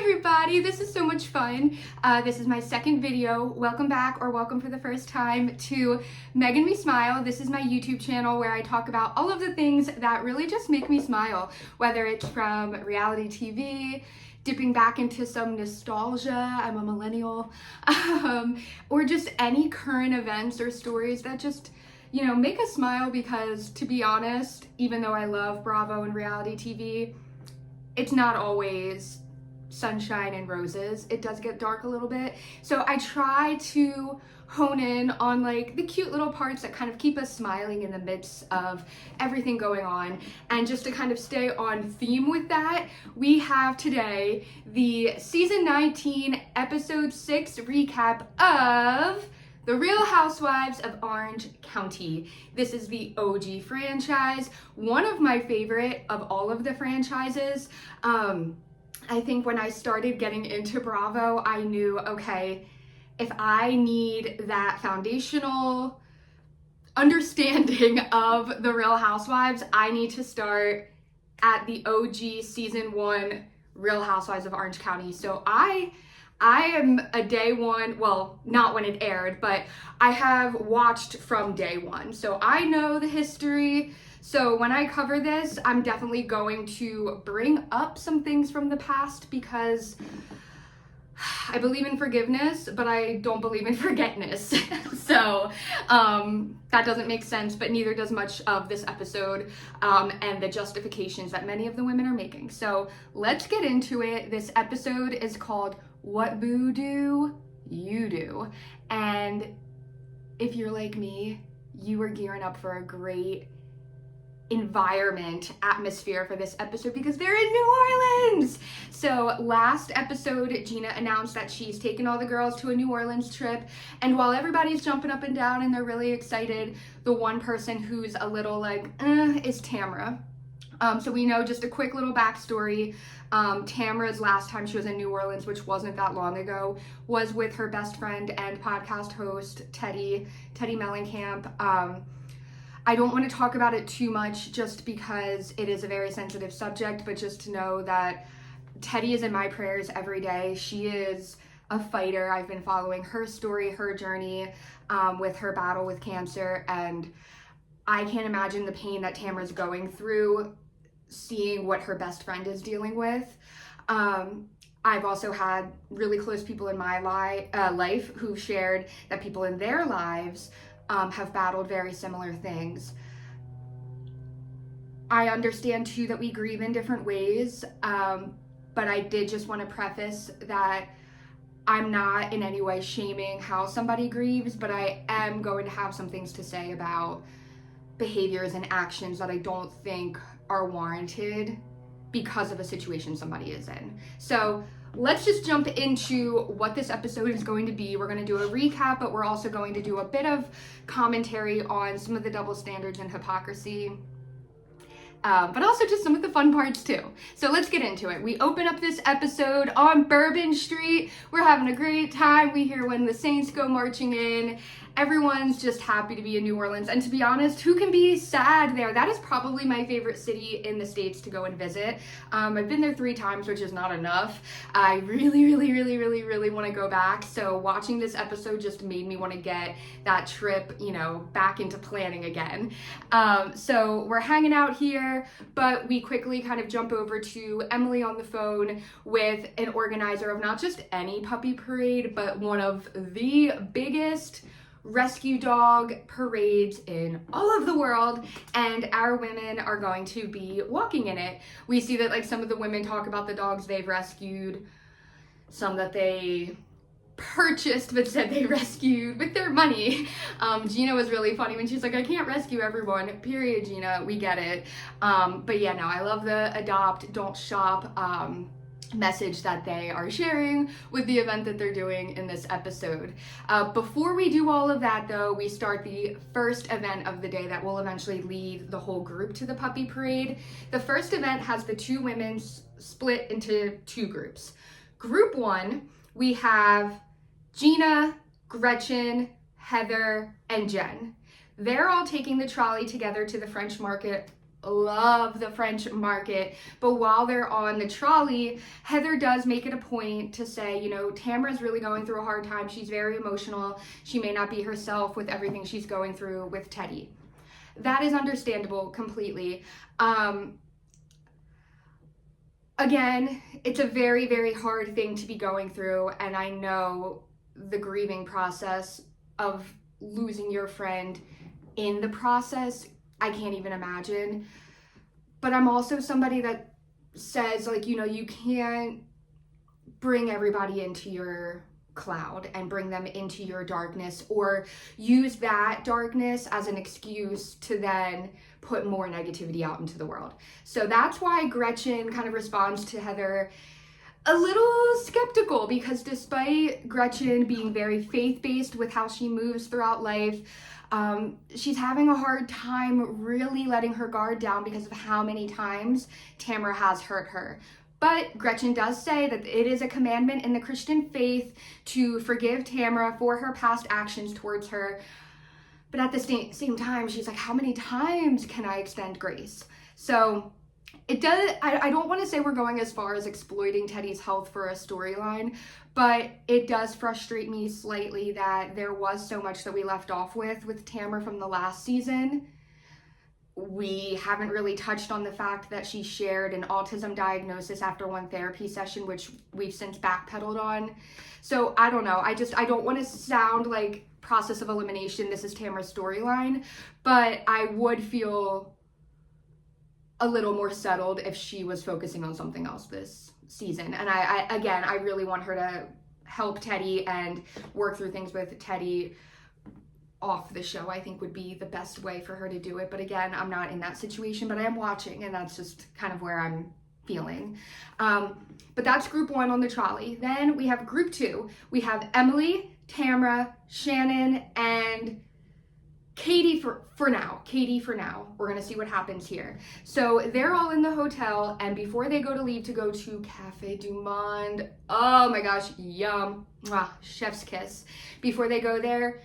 everybody, this is so much fun. This is my second video. Welcome back, or welcome for the first time, to Megan Me Smile. This is my YouTube channel where I talk about all of the things that really just make me smile, whether it's from reality TV, dipping back into some nostalgia, I'm a millennial, or just any current events or stories that just, you know, make us smile. Because to be honest, even though I love Bravo and reality TV, it's not always sunshine and roses. It does get dark a little bit. So I try to hone in on like the cute little parts that kind of keep us smiling in the midst of everything going on. And just to kind of stay on theme with that, we have today the season 19 episode 6 recap of The Real Housewives of Orange County. This is the OG franchise, one of my favorite of all of the franchises. I think when I started getting into Bravo, I knew, okay, if I need that foundational understanding of The Real Housewives, I need to start at the OG season 1 Real Housewives of Orange County. So I am a day one, well, not when it aired, but I have watched from day one. So I know the history. So when I cover this, I'm definitely going to bring up some things from the past, because I believe in forgiveness, but I don't believe in forgetness. So that doesn't make sense, but neither does much of this episode and the justifications that many of the women are making. So let's get into it. This episode is called What Voodoo You Do. And if you're like me, you are gearing up for a great environment, atmosphere for this episode, because they're in New Orleans. So last episode, Gina announced that she's taken all the girls to a New Orleans trip, and while everybody's jumping up and down and they're really excited, the one person who's a little like, is Tamra. So we know just a quick little backstory. Tamra's last time she was in New Orleans, which wasn't that long ago, was with her best friend and podcast host, Teddy Mellencamp. I don't want to talk about it too much just because it is a very sensitive subject, but just to know that Teddy is in my prayers every day. She is a fighter. I've been following her story, her journey with her battle with cancer, and I can't imagine the pain that Tamra's going through, seeing what her best friend is dealing with. I've also had really close people in my life who've shared that people in their lives have battled very similar things. I understand too that we grieve in different ways, but I did just want to preface that I'm not in any way shaming how somebody grieves, but I am going to have some things to say about behaviors and actions that I don't think are warranted because of a situation somebody is in. So let's just jump into what this episode is going to be. We're going to do a recap, but we're also going to do a bit of commentary on some of the double standards and hypocrisy, but also just some of the fun parts too. So let's get into it. We open up this episode on Bourbon Street. We're having a great time. We hear when the Saints go marching in. Everyone's just happy to be in New Orleans. And to be honest, who can be sad there? That is probably my favorite city in the States to go and visit. I've been there 3 times, which is not enough. I really want to go back. So watching this episode just made me want to get that trip, you know, back into planning again. So we're hanging out here, but we quickly kind of jump over to Emily on the phone with an organizer of not just any puppy parade, but one of the biggest rescue dog parades in all of the world, and our women are going to be walking in it. We see that like some of the women talk about the dogs they've rescued, some that they purchased but said they rescued with their money. Gina was really funny when she's like, I can't rescue everyone, period, Gina, we get it. But yeah, no, I love the adopt, don't shop message that they are sharing with the event that they're doing in this episode. Before we do all of that though, we start the first event of the day that will eventually lead the whole group to the puppy parade. The first event has the 2 women split into 2 groups. Group 1, we have Gina, Gretchen, Heather, and Jen. They're all taking the trolley together to the French Market love the French market. But while they're on the trolley, Heather does make it a point to say, you know, Tamra's really going through a hard time. She's very emotional. She may not be herself with everything she's going through with Teddy. That is understandable completely. Again, it's a very, very hard thing to be going through, and I know the grieving process of losing your friend in the process, I can't even imagine. But I'm also somebody that says, like, you know, you can't bring everybody into your cloud and bring them into your darkness, or use that darkness as an excuse to then put more negativity out into the world. So that's why Gretchen kind of responds to Heather a little skeptical, because despite Gretchen being very faith-based with how she moves throughout life, she's having a hard time really letting her guard down because of how many times Tamra has hurt her. But Gretchen does say that it is a commandment in the Christian faith to forgive Tamra for her past actions towards her. But at the same time, she's like, how many times can I extend grace? So it does, I don't want to say we're going as far as exploiting Teddy's health for a storyline, but it does frustrate me slightly that there was so much that we left off with Tamra from the last season. We haven't really touched on the fact that she shared an autism diagnosis after one therapy session, which we've since backpedaled on. So I don't know. I don't want to sound like process of elimination, this is Tamra's storyline, but I would feel a little more settled if she was focusing on something else this season. And I really want her to help Teddy and work through things with Teddy off the show. I think would be the best way for her to do it. But again, I'm not in that situation, but I am watching, and that's just kind of where I'm feeling. But that's group one on the trolley. Then we have group two. We have Emily, Tamra, Shannon, and Katie for now. Katie for now. We're gonna see what happens here. So they're all in the hotel, and before they go to leave to go to Cafe Du Monde, oh my gosh, yum, mwah, chef's kiss. Before they go there,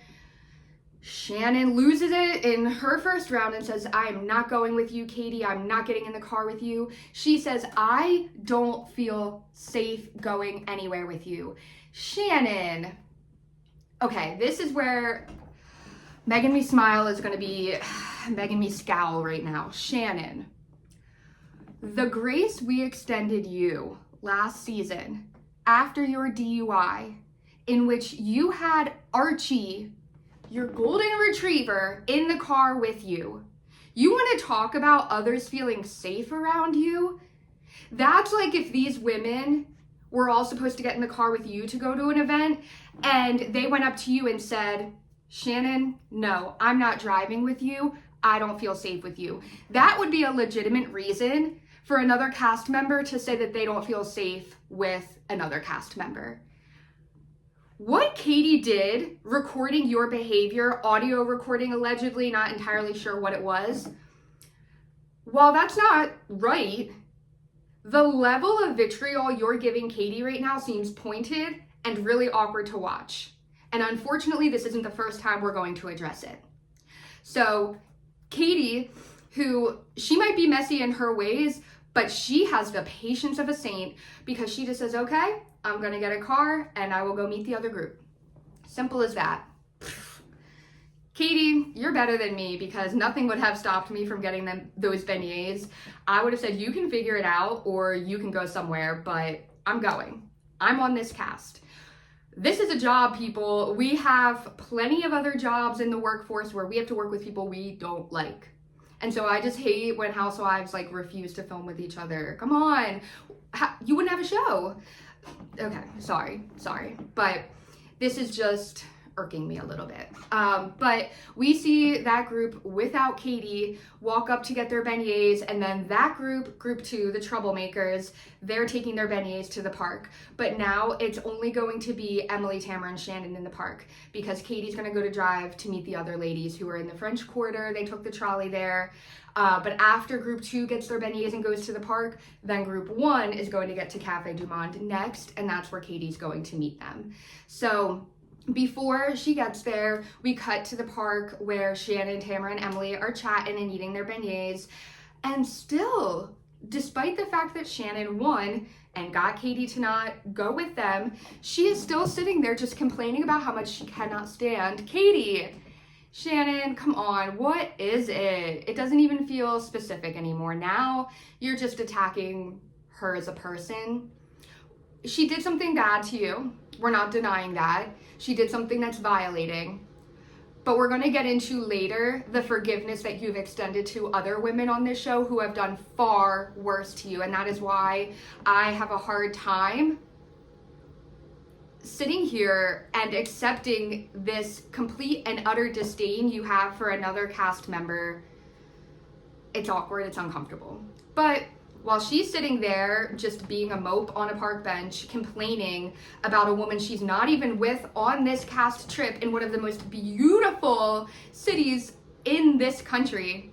Shannon loses it in her first round and says, I am not going with you, Katie. I'm not getting in the car with you. She says, I don't feel safe going anywhere with you. Shannon. Okay, this is where MeganMeSmile is going to be MeganMeScowl right now. Shannon, the grace we extended you last season after your DUI, in which you had Archie, your golden retriever, in the car with you. You want to talk about others feeling safe around you? That's like if these women were all supposed to get in the car with you to go to an event, and they went up to you and said, Shannon, no, I'm not driving with you. I don't feel safe with you. That would be a legitimate reason for another cast member to say that they don't feel safe with another cast member. What Katie did, recording your behavior, audio recording allegedly, not entirely sure what it was, while that's not right, the level of vitriol you're giving Katie right now seems pointed and really awkward to watch. And unfortunately, this isn't the first time we're going to address it. So Katie, who, she might be messy in her ways, but she has the patience of a saint, because she just says, okay, I'm gonna get a car and I will go meet the other group. Simple as that. Katie, you're better than me, because nothing would have stopped me from getting those beignets. I would have said, you can figure it out or you can go somewhere, but I'm going. I'm on this cast. This is a job, people. We have plenty of other jobs in the workforce where we have to work with people we don't like. And so I just hate when housewives like refuse to film with each other. Come on, you wouldn't have a show. Okay, sorry. But this is just irking me a little bit. But we see that group without Katie walk up to get their beignets, and then that group two, the troublemakers, they're taking their beignets to the park. But now it's only going to be Emily, Tamra, and Shannon in the park, because Katie's gonna go to drive to meet the other ladies who are in the French Quarter. They took the trolley there. But after group two gets their beignets and goes to the park, then group one is going to get to Cafe Du Monde next, and that's where Katie's going to meet them. So before she gets there, we cut to the park where Shannon, Tamra, and Emily are chatting and eating their beignets. And still, despite the fact that Shannon won and got Katie to not go with them, she is still sitting there just complaining about how much she cannot stand Katie. Shannon, come on, what is it? It doesn't even feel specific anymore. Now you're just attacking her as a person. She did something bad to you. We're not denying that. She did something that's violating. But we're going to get into later the forgiveness that you've extended to other women on this show who have done far worse to you. And that is why I have a hard time sitting here and accepting this complete and utter disdain you have for another cast member. It's awkward, it's uncomfortable. But while she's sitting there just being a mope on a park bench, complaining about a woman she's not even with on this cast trip in one of the most beautiful cities in this country,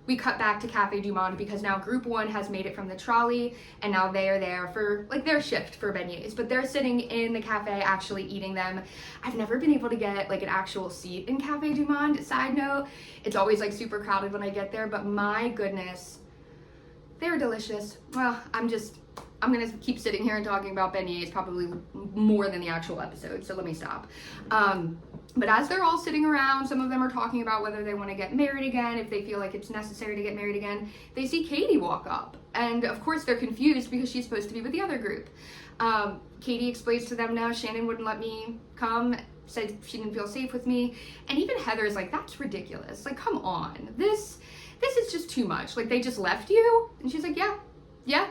we cut back to Cafe Du Monde because now group one has made it from the trolley and now they are there for like their shift for beignets, but they're sitting in the cafe actually eating them. I've never been able to get like an actual seat in Cafe Du Monde. Side note, it's always like super crowded when I get there, but my goodness, they're delicious. Well, I'm gonna keep sitting here and talking about beignets probably more than the actual episode, so let me stop. But as they're all sitting around, some of them are talking about whether they want to get married again, if they feel like it's necessary to get married again. They see Katie walk up, and of course they're confused because she's supposed to be with the other group. Katie explains to them, no, Shannon wouldn't let me come, said she didn't feel safe with me, and even Heather's like, that's ridiculous. Like, come on, this is just too much. Like, they just left you? And she's like, yeah.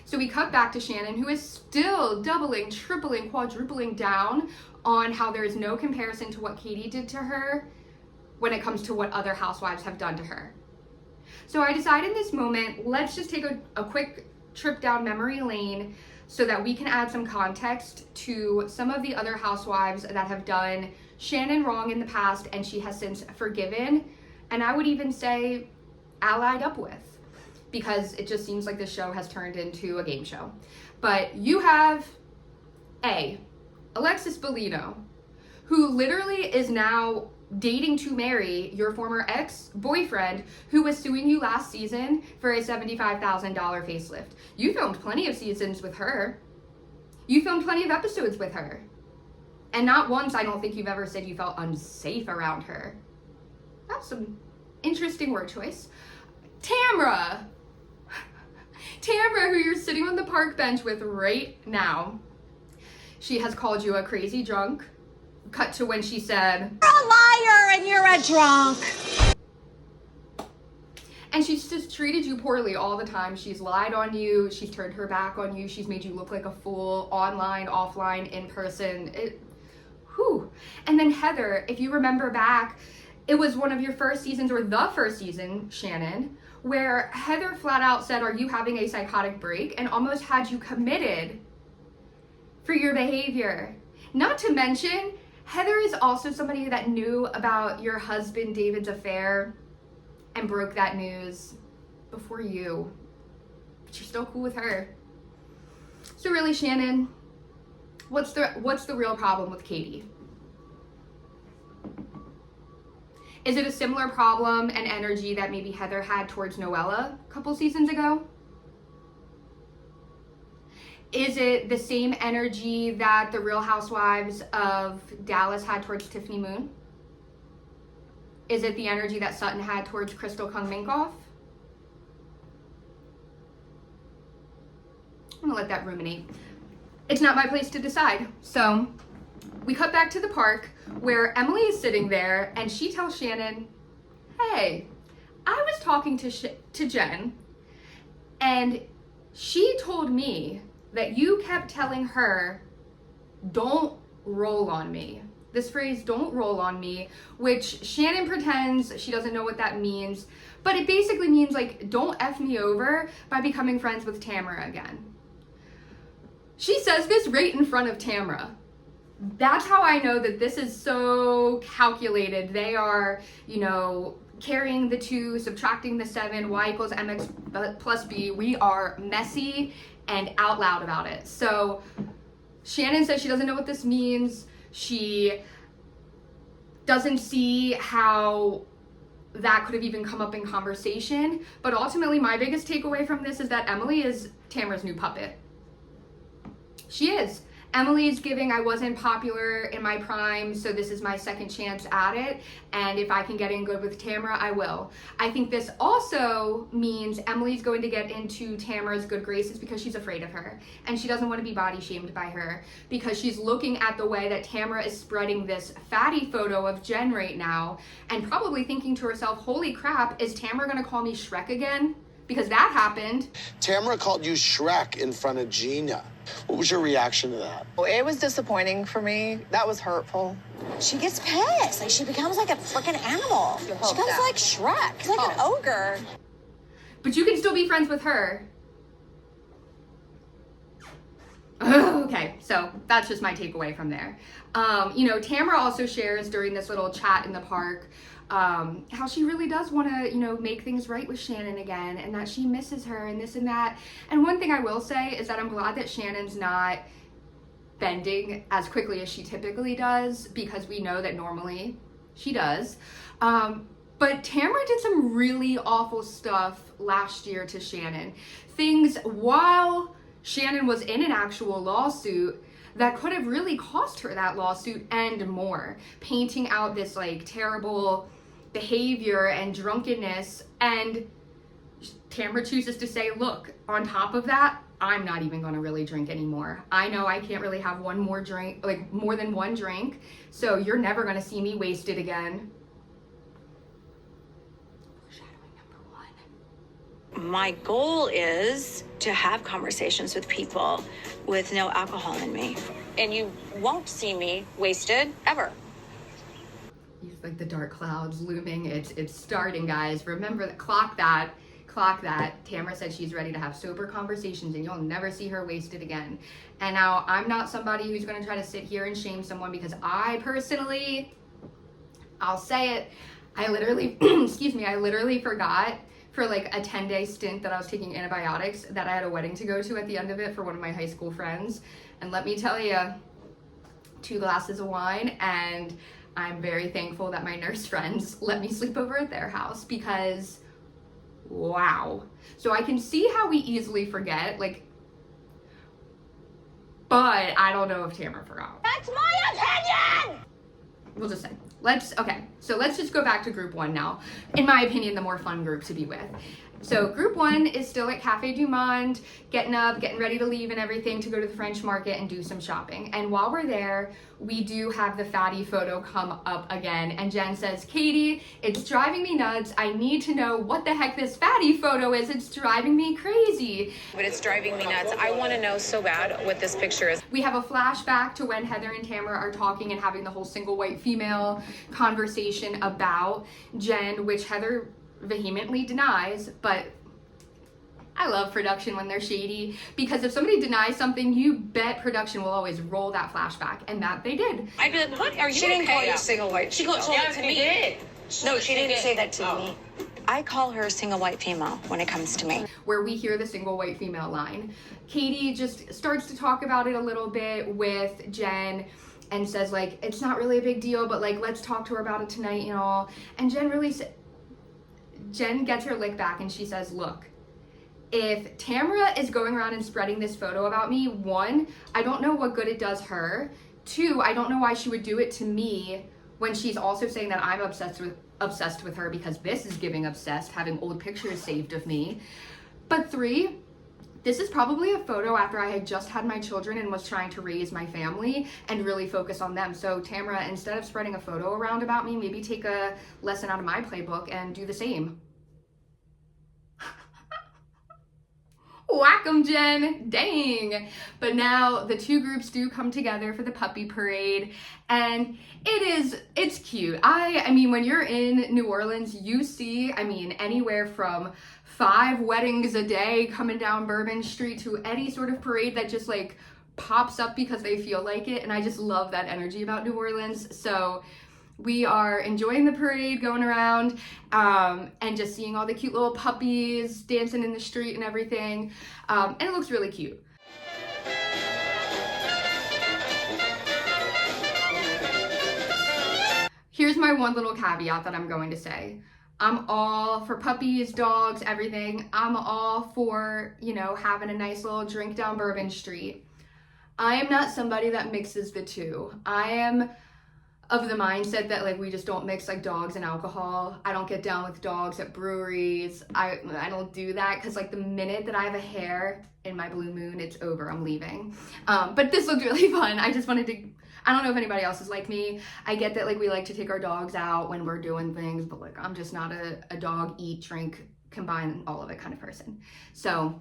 So we cut back to Shannon, who is still doubling, tripling, quadrupling down on how there is no comparison to what Katie did to her when it comes to what other housewives have done to her. So I decided in this moment, let's just take a quick trip down memory lane so that we can add some context to some of the other housewives that have done Shannon wrong in the past and she has since forgiven, and I would even say allied up with, because it just seems like the show has turned into a game show. But you have Alexis Bellino, who literally is now dating to marry your former ex-boyfriend who was suing you last season for a $75,000 facelift. You filmed plenty of seasons with her. You filmed plenty of episodes with her. And not once, I don't think you've ever said you felt unsafe around her. That's some interesting word choice. Tamra, who you're sitting on the park bench with right now. She has called you a crazy drunk. Cut to when she said, "You're a liar and you're a drunk." And she's just treated you poorly all the time. She's lied on you. She's turned her back on you. She's made you look like a fool online, offline, in person. And then Heather, if you remember back, it was one of your first seasons, or the first season, Shannon, where Heather flat out said, "Are you having a psychotic break?" and almost had you committed for your behavior. Not to mention, Heather is also somebody that knew about your husband David's affair and broke that news before you. But you're still cool with her. So really, Shannon, what's the real problem with Katie? Is it a similar problem and energy that maybe Heather had towards Noella a couple seasons ago? Is it the same energy that the Real Housewives of Dallas had towards Tiffany Moon? Is it the energy that Sutton had towards Crystal Kung Minkoff? I'm gonna let that ruminate. It's not my place to decide. So we cut back to the park where Emily is sitting there and she tells Shannon, "Hey, I was talking to Jen and she told me that you kept telling her, 'Don't roll on me.'" This phrase, "don't roll on me," which Shannon pretends she doesn't know what that means, but it basically means like, don't F me over by becoming friends with Tamra again. She says this right in front of Tamra. That's how I know that this is so calculated. They are, carrying the 2, subtracting the 7, y equals mx plus b. We are messy and out loud about it. So Shannon says she doesn't know what this means. She doesn't see how that could have even come up in conversation. But ultimately, my biggest takeaway from this is that Emily is Tamra's new puppet. She is. Emily's giving, I wasn't popular in my prime, so this is my second chance at it. And if I can get in good with Tamra, I will. I think this also means Emily's going to get into Tamra's good graces because she's afraid of her. And she doesn't want to be body shamed by her because she's looking at the way that Tamra is spreading this fatty photo of Jen right now and probably thinking to herself, holy crap, is Tamra going to call me Shrek again? Because that happened. Tamra called you Shrek in front of Gina. What was your reaction to that? Well, it was disappointing for me. That was hurtful. She gets pissed. Like, she becomes like a freaking animal. She becomes like Shrek. She's like an ogre. But you can still be friends with her. Okay, so that's just my takeaway from there. You know, Tamra also shares during this little chat in the park how she really does want to, you know, make things right with Shannon again, and that she misses her and this and that. And one thing I will say is that I'm glad that Shannon's not bending as quickly as she typically does, because we know that normally she does. But Tamra did some really awful stuff last year to Shannon. Things while Shannon was in an actual lawsuit that could have really cost her that lawsuit and more. Painting out this like terrible behavior and drunkenness, and Tamra chooses to say, look, on top of that, I'm not even gonna really drink anymore. I know I can't really have one more drink, like more than one drink, so you're never gonna see me wasted again. My goal is to have conversations with people with no alcohol in me. And you won't see me wasted ever. It's like the dark clouds looming. It's starting, guys. Remember that, clock that. Tamra said she's ready to have sober conversations and you'll never see her wasted again. And now I'm not somebody who's gonna try to sit here and shame someone, because I personally, I'll say it, I literally, I literally forgot for like a 10-day stint that I was taking antibiotics that I had a wedding to go to at the end of it for one of my high school friends. And let me tell you, 2 glasses of wine, and I'm very thankful that my nurse friends let me sleep over at their house, because wow. So I can see how we easily forget, like, but I don't know if Tamra forgot. That's my opinion! We'll just say, let's just go back to group 1 now. In my opinion, the more fun group to be with. So group 1 is still at Cafe Du Monde, getting up, getting ready to leave and everything to go to the French market and do some shopping. And while we're there, we do have the fatty photo come up again. And Jen says, Katie, it's driving me nuts. I need to know what the heck this fatty photo is. It's driving me crazy. But it's driving me nuts. I want to know so bad what this picture is. We have a flashback to when Heather and Tamra are talking and having the whole single white female conversation about Jen, which Heather vehemently denies, but I love production when they're shady, because if somebody denies something, you bet production will always roll that flashback, and that they did. I'd be like, what are you? She didn't call you single white. She told it to me. Did. No, she didn't say that to me. I call her a single white female when it comes to me. Where we hear the single white female line. Katie just starts to talk about it a little bit with Jen and says, like, it's not really a big deal, but like, let's talk to her about it tonight and all. And Jen gets her lick back and she says, look, if Tamra is going around and spreading this photo about me, 1, I don't know what good it does her. 2, I don't know why she would do it to me when she's also saying that I'm obsessed with her, because this is giving obsessed, having old pictures saved of me. But 3, this is probably a photo after I had just had my children and was trying to raise my family and really focus on them. So Tamra, instead of spreading a photo around about me, maybe take a lesson out of my playbook and do the same. Whack 'em, Jen, dang. But now the 2 groups do come together for the puppy parade, and it's cute. I mean, when you're in New Orleans, you see, I mean, anywhere from 5 weddings a day coming down Bourbon Street to any sort of parade that just like pops up because they feel like it. And I just love that energy about New Orleans. So we are enjoying the parade, going around, and just seeing all the cute little puppies dancing in the street and everything. And it looks really cute. Here's my one little caveat that I'm going to say. I'm all for puppies, dogs, everything. I'm all for, you know, having a nice little drink down Bourbon Street. I am not somebody that mixes the two. I am of the mindset that like we just don't mix like dogs and alcohol. I don't get down with dogs at breweries. I don't do that because like the minute that I have a hair in my blue moon, it's over. I'm leaving. But this looked really fun. I just wanted to, I don't know if anybody else is like me. I get that like we like to take our dogs out when we're doing things, but like I'm just not a dog, eat, drink, combine all of it kind of person. So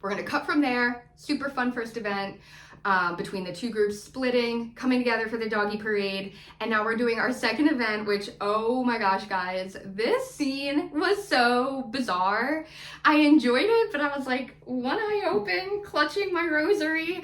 we're gonna cut from there. Super fun first event. Between the two groups splitting, coming together for the doggy parade, and now we're doing our second event, which, oh my gosh, guys, this scene was so bizarre. I enjoyed it, but I was like, one eye open, clutching my rosary,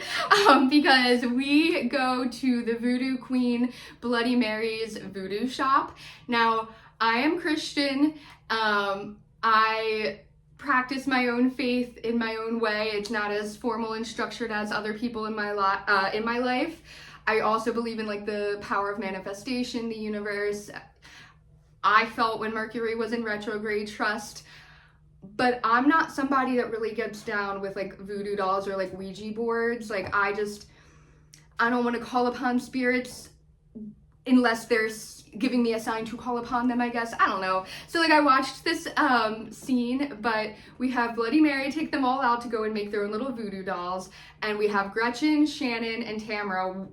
because we go to the Voodoo Queen Bloody Mary's voodoo shop. Now, I am Christian. I practice my own faith in my own way. It's not as formal and structured as other people in my life. I also believe in like the power of manifestation, the universe. I felt when Mercury was in retrograde, trust, but I'm not somebody that really gets down with like voodoo dolls or like Ouija boards. Like I don't want to call upon spirits unless they're giving me a sign to call upon them, I guess. I don't know. So like I watched this scene, but we have Bloody Mary take them all out to go and make their own little voodoo dolls. And we have Gretchen, Shannon, and Tamra,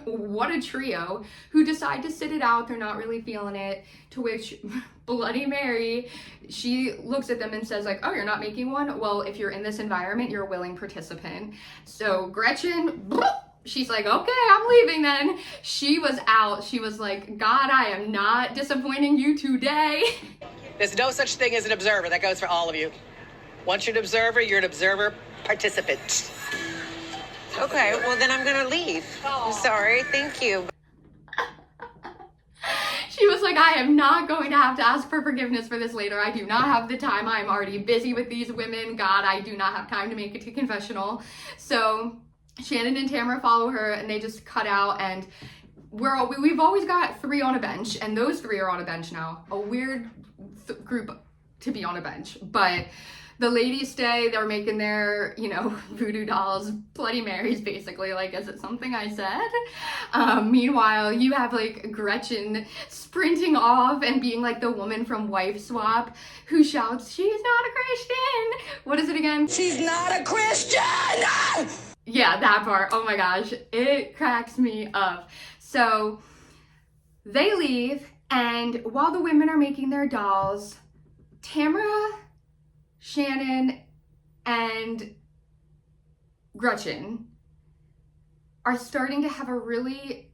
what a trio, who decide to sit it out. They're not really feeling it, to which Bloody Mary, she looks at them and says like, oh, you're not making one? Well, if you're in this environment, you're a willing participant. So Gretchen, she's like, okay, I'm leaving then. She was out. She was like, God, I am not disappointing you today. There's no such thing as an observer. That goes for all of you. Once you're an observer participant. Okay, well then I'm gonna leave. I'm sorry, thank you. She was like, I am not going to have to ask for forgiveness for this later. I do not have the time. I'm already busy with these women. God, I do not have time to make it to confessional. So Shannon and Tamra follow her and they just cut out, and we've always got three on a bench, and those three are on a bench now. A weird group to be on a bench, but the ladies stay. They're making their, you know, voodoo dolls, Bloody Marys, basically. Like, is it something I said? Meanwhile, you have like Gretchen sprinting off and being like the woman from Wife Swap who shouts, she's not a Christian. What is it again? She's not a Christian! Yeah, that part. Oh my gosh, it cracks me up. So they leave, and while the women are making their dolls, Tamra, Shannon, and Gretchen are starting to have a really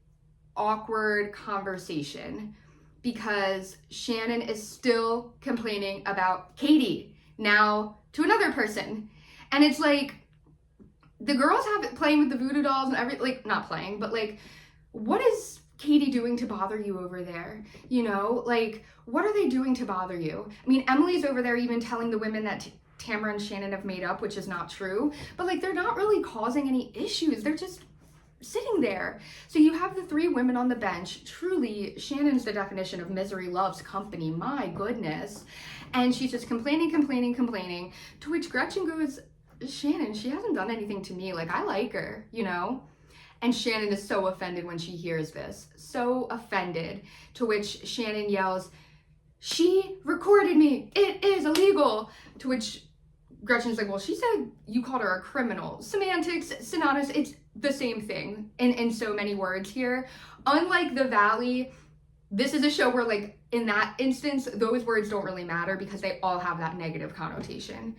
awkward conversation because Shannon is still complaining about Katie now to another person. And it's like, the girls have it playing with the voodoo dolls and like, not playing, but like, what is Katie doing to bother you over there? You know, like, what are they doing to bother you? I mean, Emily's over there even telling the women that Tamra and Shannon have made up, which is not true, but like, they're not really causing any issues. They're just sitting there. So you have the three women on the bench. Truly, Shannon's the definition of misery loves company. My goodness. And she's just complaining, to which Gretchen goes, Shannon, she hasn't done anything to me. Like, I like her, you know? And Shannon is so offended when she hears this. So offended. To which Shannon yells, she recorded me. It is illegal. To which Gretchen's like, well, she said you called her a criminal. Semantics, synonymous, it's the same thing in so many words here. Unlike The Valley, this is a show where, like, in that instance, those words don't really matter because they all have that negative connotation.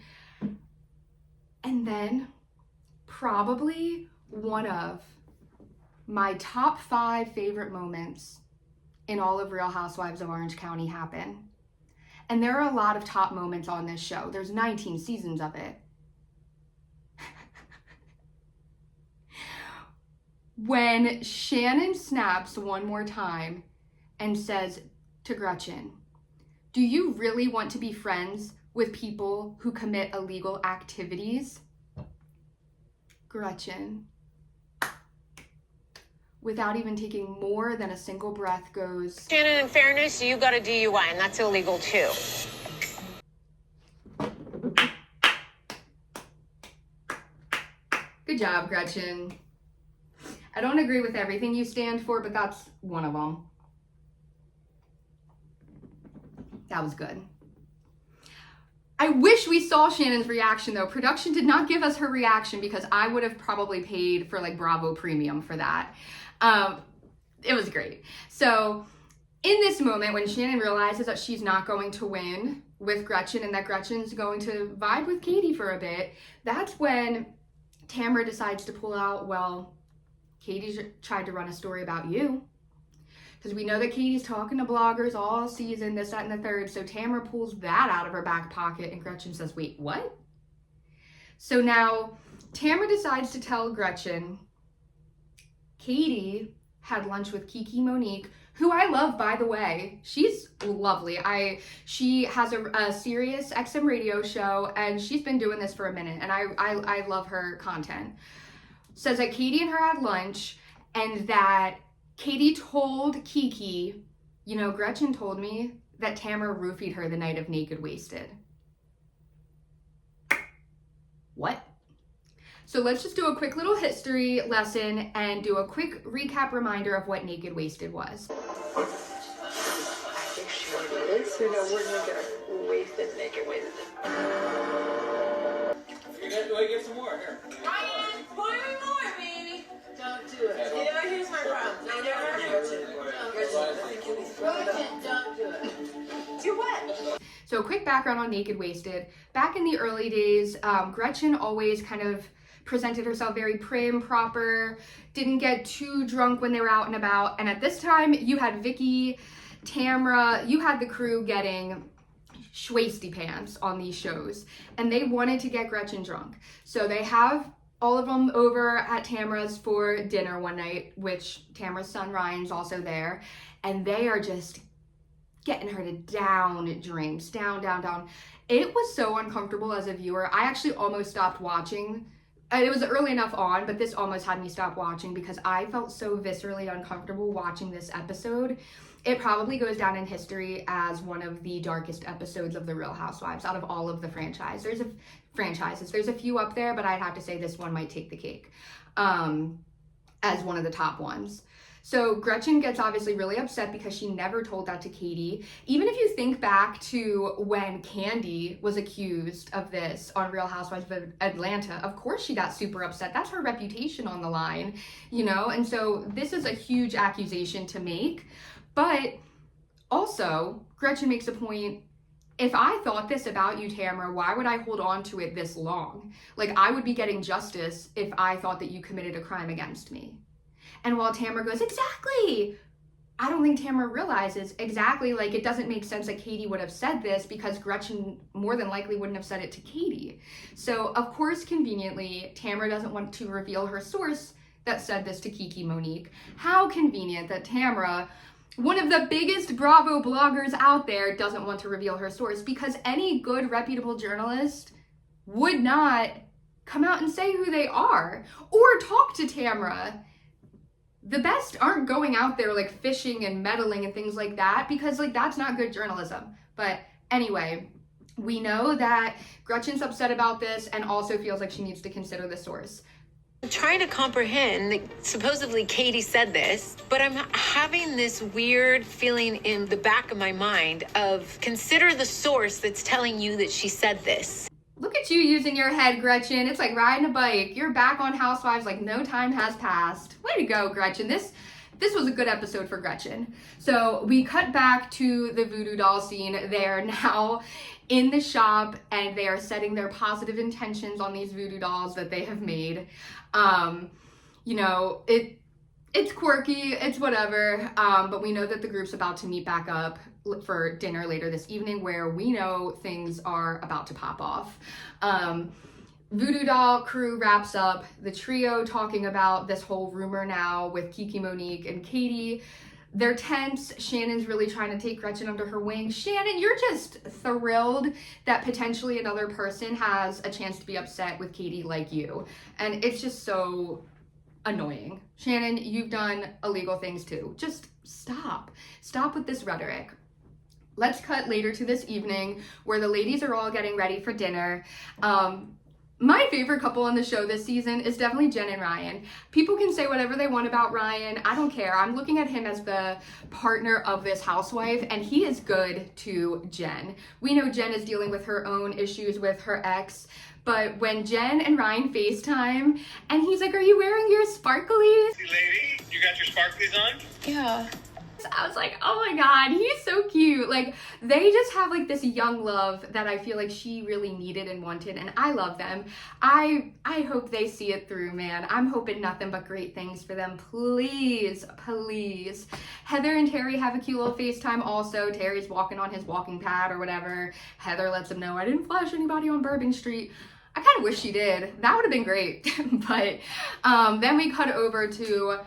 And then, probably one of my top 5 favorite moments in all of Real Housewives of Orange County happen. And there are a lot of top moments on this show. There's 19 seasons of it. When Shannon snaps one more time and says to Gretchen, do you really want to be friends with people who commit illegal activities? Gretchen, without even taking more than a single breath goes, Shannon, in fairness, you got a DUI, and that's illegal too. "Good job, Gretchen. I don't agree with everything you stand for, but that's one of them." That was good. I wish we saw Shannon's reaction though. Production did not give us her reaction because I would have probably paid for like Bravo Premium for that. It was great. So in this moment, when Shannon realizes that she's not going to win with Gretchen and that Gretchen's going to vibe with Katie for a bit, that's when Tamra decides to pull out, "Well, Katie tried to run a story about you." Because we know that Katie's talking to bloggers all season, this, that, and the third. So Tamra pulls that out of her back pocket and Gretchen says, "Wait, what?" So now Tamra decides to tell Gretchen, Katie had lunch with Kiki Monique, who I love, by the way. She's lovely. She has a Sirius XM radio show, and she's been doing this for a minute, and I love her content. Says that Katie and her had lunch, and that Katie told Kiki, "You know, Gretchen told me that Tamra roofied her the night of Naked Wasted." What? So let's just do a quick little history lesson and do a quick recap reminder of what Naked Wasted was. I think she is. So no, we're gonna get wasted, naked wasted. You're gonna get some more here. Ryan, pour me more, baby. Don't do it. Yeah, here's my problem. No, never do it. I think you'll be thrown up. Don't do it. Do what? So a quick background on Naked Wasted. Back in the early days, Gretchen always kind of presented herself very prim, proper, didn't get too drunk when they were out and about. And at this time, you had Vicky, Tamra, you had the crew getting schwasty pants on these shows. And they wanted to get Gretchen drunk. So they have all of them over at Tamra's for dinner one night, which Tamra's son Ryan's also there. And they are just getting her to down drinks, down. It was so uncomfortable as a viewer. I actually almost stopped watching. It was early enough on, but this almost had me stop watching because I felt so viscerally uncomfortable watching this episode. It probably goes down in history as one of the darkest episodes of The Real Housewives out of all of the franchises. There's a few up there, but I'd have to say this one might take the cake as one of the top ones. So Gretchen gets obviously really upset because she never told that to Katie. Even if you think back to when Candy was accused of this on Real Housewives of Atlanta, of course she got super upset. That's her reputation on the line, you know? And so this is a huge accusation to make. But also, Gretchen makes a point, if I thought this about you, Tamra, why would I hold on to it this long? Like, I would be getting justice if I thought that you committed a crime against me. And while Tamra goes, exactly, I don't think Tamra realizes exactly, like, it doesn't make sense that Katie would have said this because Gretchen more than likely wouldn't have said it to Katie. So, of course, conveniently, Tamra doesn't want to reveal her source that said this to Kiki Monique. How convenient that Tamra, one of the biggest Bravo bloggers out there, doesn't want to reveal her source, because any good, reputable journalist would not come out and say who they are or talk to Tamra. The best aren't going out there like fishing and meddling and things like that, because like that's not good journalism. But anyway, we know that Gretchen's upset about this and also feels like she needs to consider the source. I'm trying to comprehend that supposedly Katie said this, but I'm having this weird feeling in the back of my mind of consider the source that's telling you that she said this. Look at you using your head, Gretchen. It's like riding a bike. You're back on Housewives like no time has passed. Way to go, Gretchen. This was a good episode for Gretchen. So we cut back to the voodoo doll scene. They are now in the shop and they are setting their positive intentions on these voodoo dolls that they have made. You know, it's quirky, it's whatever, but we know that the group's about to meet back up for dinner later this evening, where we know things are about to pop off. Voodoo doll crew wraps up the trio talking about this whole rumor now with Kiki Monique and Katie. They're tense. Shannon's really trying to take Gretchen under her wing. Shannon, you're just thrilled that potentially another person has a chance to be upset with Katie like you. And it's just so annoying. Shannon, you've done illegal things too. Just stop. Stop with this rhetoric. Let's cut later to this evening where the ladies are all getting ready for dinner. My favorite couple on the show this season is definitely Jen and Ryan. People can say whatever they want about Ryan. I don't care. I'm looking at him as the partner of this housewife, and he is good to Jen. We know Jen is dealing with her own issues with her ex, but when Jen and Ryan FaceTime, and he's like, "Are you wearing your sparklies?" Hey, lady, you got your sparklies on? Yeah. I was like, oh my God, he's so cute. Like, they just have like this young love that I feel like she really needed and wanted, and I love them. I hope they see it through, man. I'm hoping nothing but great things for them. Please, please. Heather and Terry have a cute little FaceTime also. Terry's walking on his walking pad or whatever. Heather lets him know, "I didn't flash anybody on Bourbon Street." I kind of wish she did. That would have been great. But then we cut over to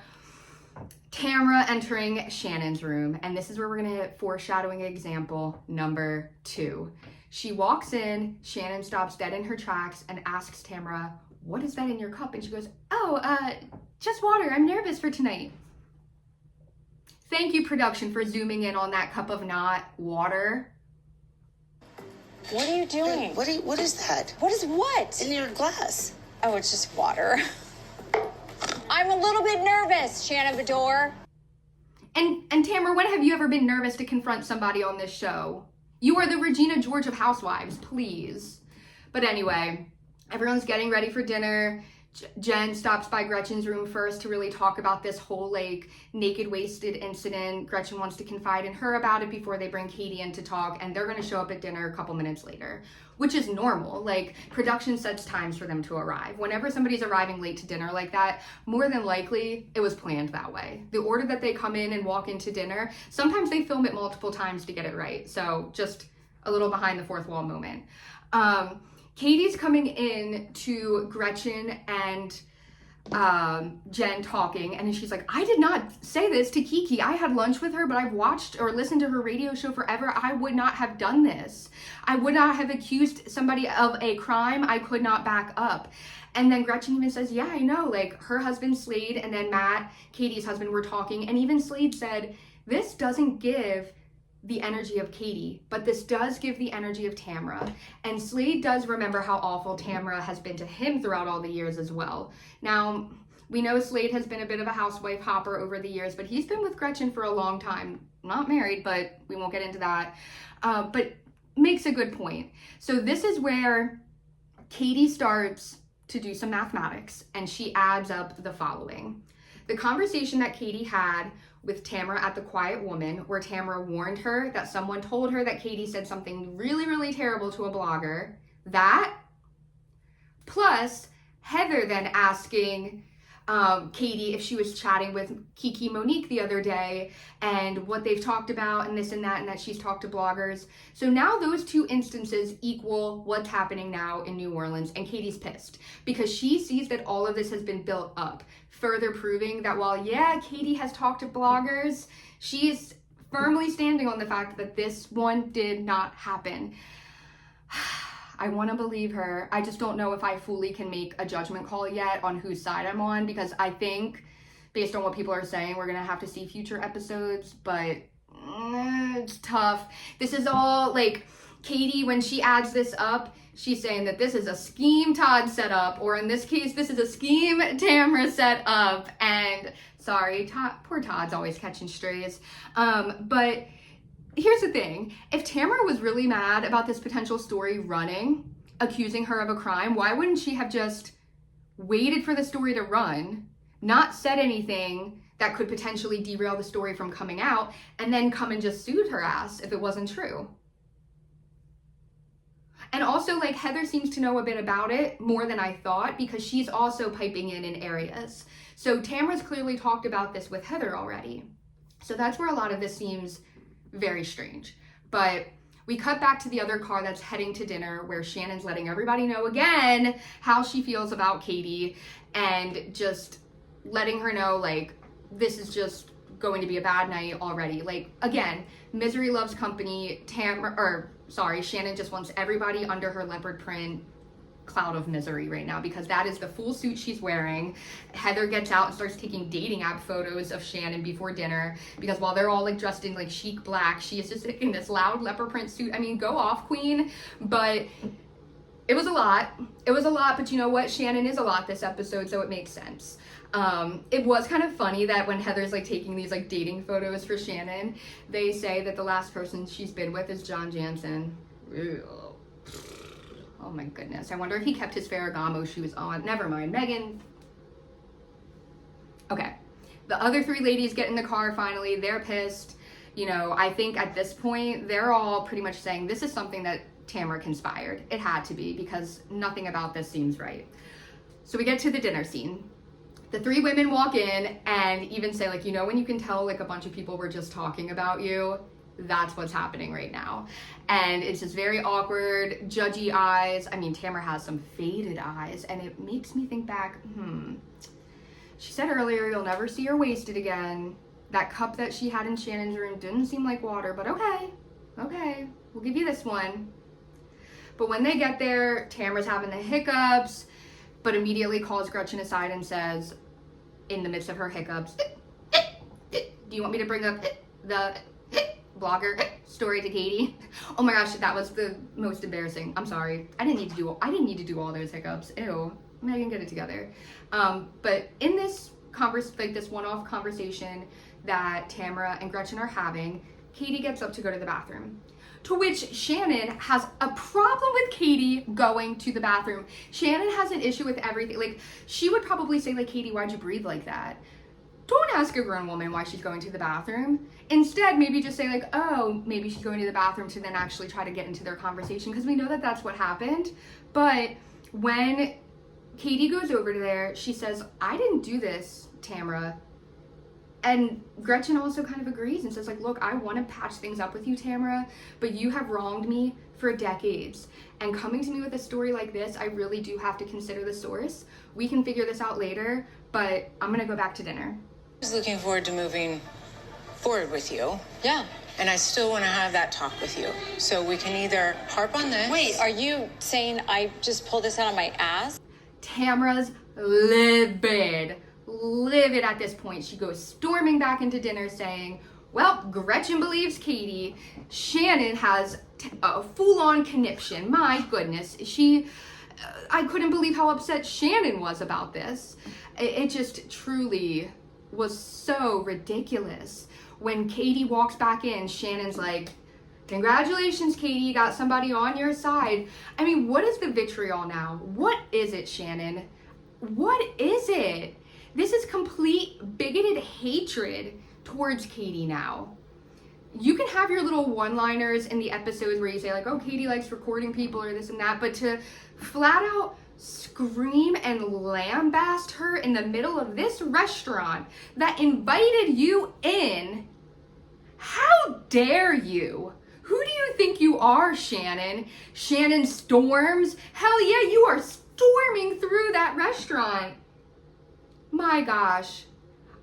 Tamra entering Shannon's room, and this is where we're gonna hit foreshadowing example number 2. She walks in, Shannon stops dead in her tracks and asks Tamra, "What is that in your cup?" And she goes, "Oh, just water. I'm nervous for tonight." Thank you, production, for zooming in on that cup of not water. What are you doing? What is that? What is what? In your glass. Oh, it's just water. I'm a little bit nervous, Shannon Bador. And Tamra, when have you ever been nervous to confront somebody on this show? You are the Regina George of Housewives, please. But anyway, everyone's getting ready for dinner. Jen stops by Gretchen's room first to really talk about this whole like naked wasted incident. Gretchen wants to confide in her about it before they bring Katie in to talk, and they're going to show up at dinner a couple minutes later, which is normal. Like, production sets times for them to arrive. Whenever somebody's arriving late to dinner like that, more than likely it was planned that way. The order that they come in and walk into dinner, sometimes they film it multiple times to get it right. So just a little behind the fourth wall moment. Katie's coming in to Gretchen and Jen talking, and she's like, "I did not say this to Kiki. I had lunch with her, but I've watched or listened to her radio show forever. I would not have done this. I would not have accused somebody of a crime I could not back up." And then Gretchen even says, "Yeah, I know, like her husband Slade and then Matt, Katie's husband, were talking, and even Slade said, this doesn't give the energy of Katie, but this does give the energy of Tamra." And Slade does remember how awful Tamra has been to him throughout all the years as well. Now, we know Slade has been a bit of a housewife hopper over the years, but he's been with Gretchen for a long time. Not married, but we won't get into that. But makes a good point. So this is where Katie starts to do some mathematics, and she adds up the following. The conversation that Katie had with Tamra at the Quiet Woman, where Tamra warned her that someone told her that Katie said something really, really terrible to a blogger. That, plus Heather then asking Katie if she was chatting with Kiki Monique the other day and what they've talked about and this and that she's talked to bloggers. So now those two instances equal what's happening now in New Orleans, and Katie's pissed because she sees that all of this has been built up, further proving that while, yeah, Katie has talked to bloggers, she is firmly standing on the fact that this one did not happen. I want to believe her. I just don't know if I fully can make a judgment call yet on whose side I'm on, because I think, based on what people are saying, we're going to have to see future episodes, but it's tough. This is all, like, Katie, when she adds this up, she's saying that this is a scheme Todd set up, or in this case, this is a scheme Tamra set up, and sorry, Todd, poor Todd's always catching strays, but here's the thing. If Tamra was really mad about this potential story running, accusing her of a crime, why wouldn't she have just waited for the story to run, not said anything that could potentially derail the story from coming out, and then come and just sued her ass if it wasn't true? And also, like, Heather seems to know a bit about it, more than I thought, because she's also piping in areas. So Tamra's clearly talked about this with Heather already. So that's where a lot of this seems very strange. But we cut back to the other car that's heading to dinner, where Shannon's letting everybody know again how she feels about Katie, and just letting her know, like, this is just going to be a bad night already. Like, again, misery loves company. Shannon just wants everybody under her leopard print cloud of misery right now, because that is the full suit she's wearing. Heather gets out and starts taking dating app photos of Shannon before dinner, because while they're all like dressed in like chic black, she is just in this loud leopard print suit. I mean, go off, queen. But it was a lot. It was a lot, but you know what? Shannon is a lot this episode, so it makes sense. It was kind of funny that when Heather's like taking these like dating photos for Shannon, they say that the last person she's been with is John Jansen. Ew. Oh my goodness. I wonder if he kept his Ferragamo shoes on. Never mind. Megan. Okay. The other three ladies get in the car finally. They're pissed. You know, I think at this point, they're all pretty much saying this is something that Tamra conspired. It had to be, because nothing about this seems right. So we get to the dinner scene. The three women walk in and even say, like, you know, when you can tell like a bunch of people were just talking about you, that's what's happening right now. And it's just very awkward, judgy eyes. I mean, Tamra has some faded eyes, and it makes me think back, she said earlier you'll never see her wasted again. That cup that she had in Shannon's room didn't seem like water, but okay, we'll give you this one. But when they get there, Tamra's having the hiccups, but immediately calls Gretchen aside and says, in the midst of her hiccups, do you want me to bring up the blogger story to Katie? Oh my gosh, that was the most embarrassing. I'm sorry. I didn't need to do all those hiccups. Ew. Megan, get it together. But in this this one-off conversation that Tamra and Gretchen are having, Katie gets up to go to the bathroom. To which Shannon has a problem with Katie going to the bathroom. Shannon has an issue with everything. Like, she would probably say, like, Katie, why'd you breathe like that? Don't ask a grown woman why she's going to the bathroom. Instead, maybe just say like, oh, maybe she's going to the bathroom, to then actually try to get into their conversation, because we know that that's what happened. But when Katie goes over to there, she says, I didn't do this, Tamra. And Gretchen also kind of agrees and says like, look, I want to patch things up with you, Tamra, but you have wronged me for decades. And coming to me with a story like this, I really do have to consider the source. We can figure this out later, but I'm going to go back to dinner. I was looking forward to moving forward with you. Yeah. And I still want to have that talk with you. So we can either harp on this. Wait, are you saying I just pulled this out of my ass? Tamra's livid at this point. She goes storming back into dinner saying, well, Gretchen believes Katie. Shannon has a full-on conniption. My goodness. I couldn't believe how upset Shannon was about this. It just truly was so ridiculous. When Katie walks back in, Shannon's like, congratulations, Katie, you got somebody on your side. I mean, what is the vitriol now? What is it, Shannon? What is it? This is complete bigoted hatred towards Katie now. You can have your little one-liners in the episodes where you say like, oh, Katie likes recording people or this and that, but to flat out scream and lambaste her in the middle of this restaurant that invited you in, how dare you? Who do you think you are, Shannon? Shannon Storms? Hell yeah, you are storming through that restaurant. My gosh,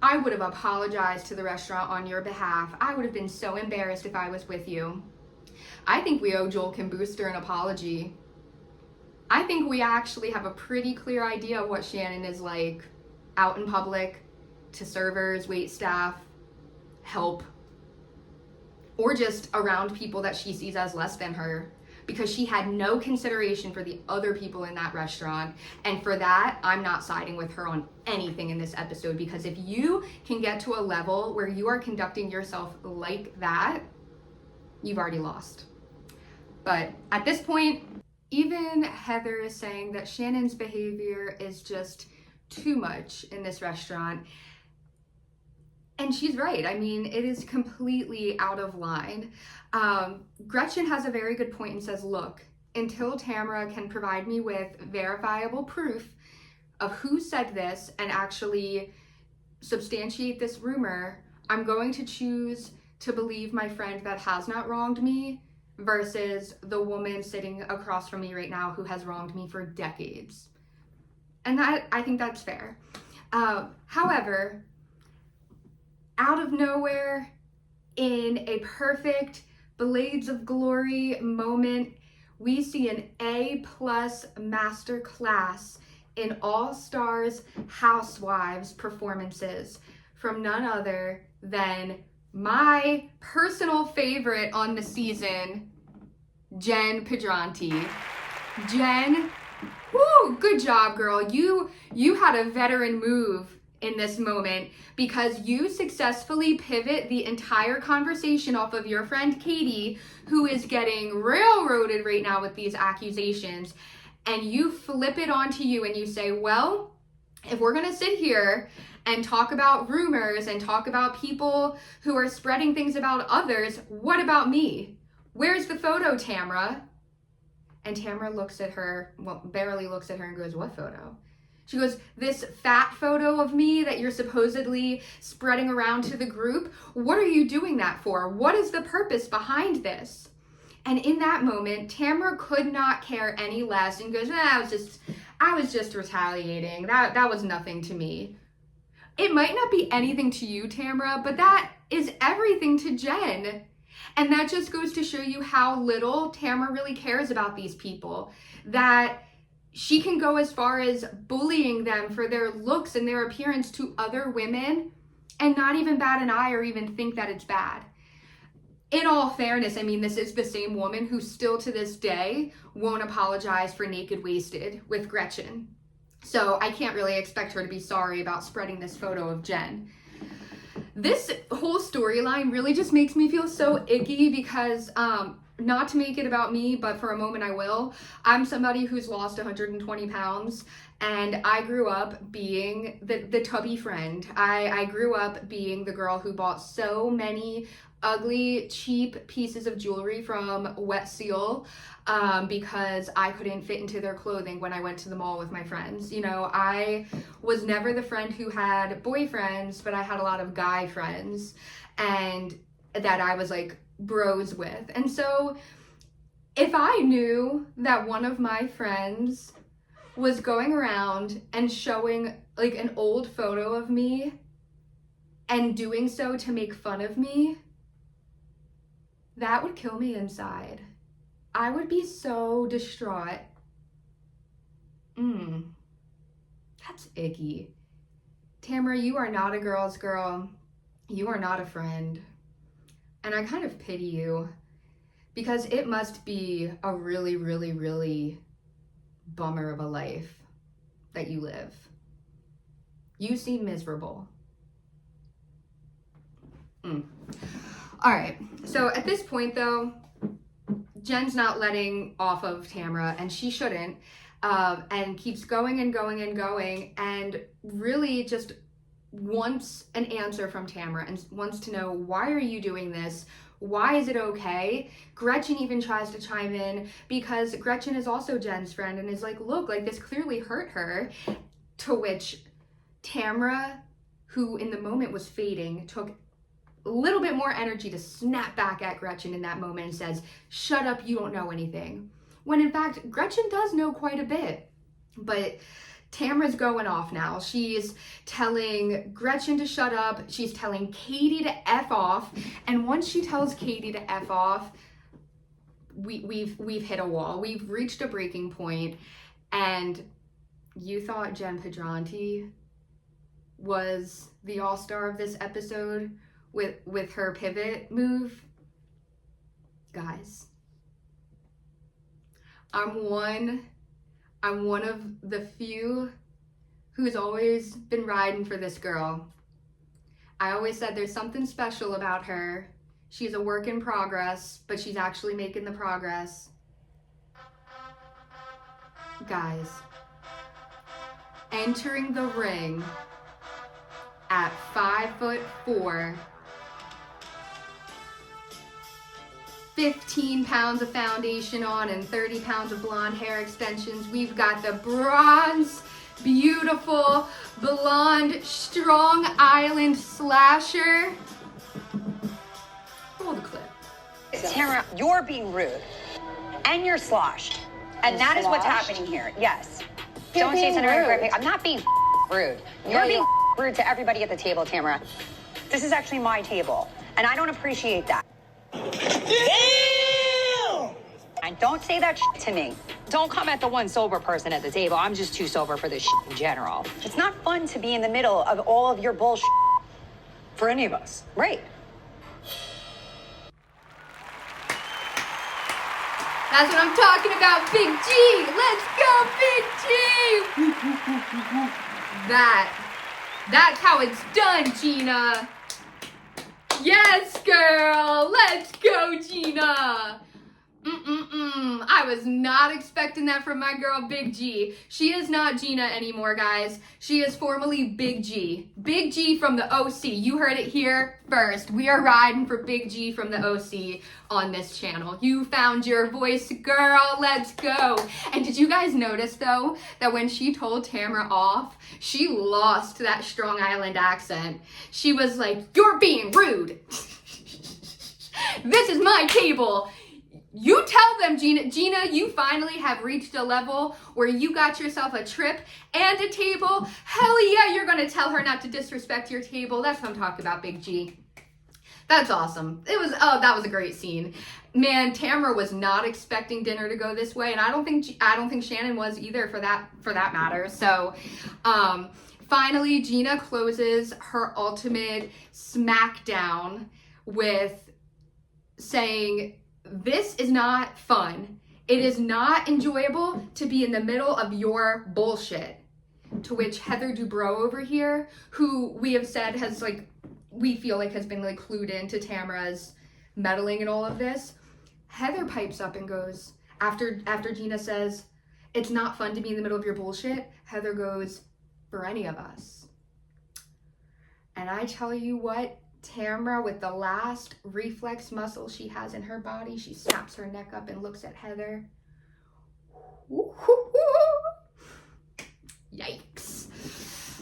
I would have apologized to the restaurant on your behalf. I would have been so embarrassed if I was with you. I think we owe Joel Kim Booster an apology. I think we actually have a pretty clear idea of what Shannon is like out in public, to servers, wait staff, help, or just around people that she sees as less than her, because she had no consideration for the other people in that restaurant. And for that, I'm not siding with her on anything in this episode, because if you can get to a level where you are conducting yourself like that, you've already lost. But at this point, even Heather is saying that Shannon's behavior is just too much in this restaurant. And she's right. I mean, it is completely out of line. Gretchen has a very good point and says, look, until Tamra can provide me with verifiable proof of who said this and actually substantiate this rumor, I'm going to choose to believe my friend that has not wronged me versus the woman sitting across from me right now who has wronged me for decades. And that, I think that's fair. However, out of nowhere, in a perfect Blades of Glory moment we see an A+ masterclass in All-Stars Housewives performances from none other than my personal favorite on the season, Jen Pedranti. Jen, woo, good job, girl. You had a veteran move in this moment because you successfully pivot the entire conversation off of your friend Katie, who is getting railroaded right now with these accusations, and you flip it onto you and you say, well, if we're gonna sit here and talk about rumors and talk about people who are spreading things about others, what about me? Where's the photo, Tamra? And Tamra looks at her, well, barely looks at her and goes, what photo? She goes, this fat photo of me that you're supposedly spreading around to the group, what are you doing that for? What is the purpose behind this? And in that moment, Tamra could not care any less and goes, I was just retaliating. That was nothing to me. It might not be anything to you, Tamra, but that is everything to Jen. And that just goes to show you how little Tamra really cares about these people, that she can go as far as bullying them for their looks and their appearance to other women and not even bat an eye or even think that it's bad. In all fairness, I mean, this is the same woman who still to this day won't apologize for Naked Wasted with Gretchen. So I can't really expect her to be sorry about spreading this photo of Jen. This whole storyline really just makes me feel so icky because, not to make it about me, but for a moment I will. I'm somebody who's lost 120 pounds, and I grew up being the tubby friend. I grew up being the girl who bought so many ugly, cheap pieces of jewelry from Wet Seal because I couldn't fit into their clothing when I went to the mall with my friends. You know, I was never the friend who had boyfriends, but I had a lot of guy friends and that I was like bros with. And so if I knew that one of my friends was going around and showing like an old photo of me and doing so to make fun of me, that would kill me inside. I would be so distraught. That's icky. Tamra, you are not a girl's girl. You are not a friend. And I kind of pity you because it must be a really, really, really bummer of a life that you live. You seem miserable. All right, so at this point though, Jen's not letting off of Tamra, and she shouldn't, and keeps going and going and going, and really just wants an answer from Tamra and wants to know, why are you doing this? Why is it okay? Gretchen even tries to chime in because Gretchen is also Jen's friend and is like, look, like this clearly hurt her. To which Tamra, who in the moment was fading, took a little bit more energy to snap back at Gretchen in that moment and says, shut up, you don't know anything. When in fact, Gretchen does know quite a bit, but Tamra's going off now. She's telling Gretchen to shut up. She's telling Katie to F off. And once she tells Katie to F off, we've hit a wall. We've reached a breaking point. And you thought Jen Pedranti was the all-star of this episode with her pivot move? Guys, I'm one of the few who's always been riding for this girl. I always said there's something special about her. She's a work in progress, but she's actually making the progress. Guys, entering the ring at 5'4", 15 pounds of foundation on and 30 pounds of blonde hair extensions. We've got the bronze, beautiful, blonde, strong island slasher. Roll the clip. Tamra, you're being rude. And you're sloshed. And that is what's happening here. Yes. Don't say something rude. I'm not being rude. You're being rude to everybody at the table, Tamra. This is actually my table. And I don't appreciate that. Damn! And Don't say that shit to me. Don't come at the one sober person at the table. I'm just too sober for this shit in general. It's not fun to be in the middle of all of your bullshit. For any of us. Right. That's what I'm talking about, Big G. Let's go, Big G. That's how it's done, Gina. Yes, girl. Let's go, Gina. I was not expecting that from my girl, Big G. She is not Gina anymore, guys. She is formerly Big G. Big G from the OC. You heard it here first. We are riding for Big G from the OC on this channel. You found your voice, girl. Let's go. And did you guys notice, though, that when she told Tamra off, she lost that Strong Island accent. She was like, "You're being rude. This is my table. You tell them, Gina. Gina, you finally have reached a level where you got yourself a trip and a table. Hell yeah, you're gonna tell her not to disrespect your table." That's what I'm talking about, Big G. That's awesome. That was a great scene. Man, Tamra was not expecting dinner to go this way, and I don't think Shannon was either, for that matter. So, finally, Gina closes her ultimate smackdown with saying, "This is not fun. It is not enjoyable to be in the middle of your bullshit." To which Heather Dubrow over here, who we have said we feel like has been clued into Tamra's meddling in all of this, Heather pipes up and goes, after Gina says, "It's not fun to be in the middle of your bullshit," Heather goes, "For any of us." And I tell you what, Tamra, with the last reflex muscle she has in her body, she snaps her neck up and looks at Heather. Yikes.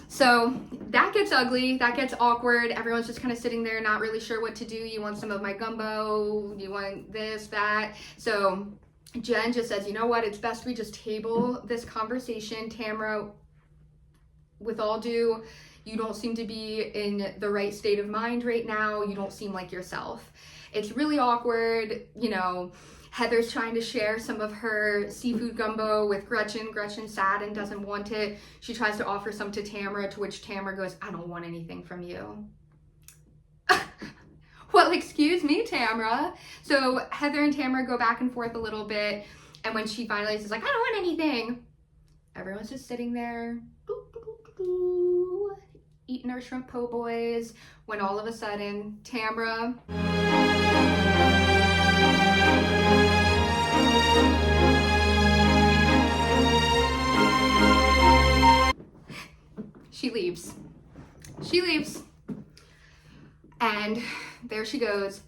So that gets ugly, that gets awkward. Everyone's just kind of sitting there not really sure what to do. You want some of my gumbo? You want this, that? So Jen just says, "You know what? It's best we just table this conversation. Tamra, with all due, you don't seem to be in the right state of mind right now. You don't seem like yourself." It's really awkward. Heather's trying to share some of her seafood gumbo with Gretchen. Gretchen's sad and doesn't want it. She tries to offer some to Tamra, to which Tamra goes, "I don't want anything from you." Well, excuse me, Tamra. So Heather and Tamra go back and forth a little bit, and when she finally says, "I don't want anything," everyone's just sitting there, eating our shrimp po' boys, when all of a sudden Tamra she leaves and there she goes,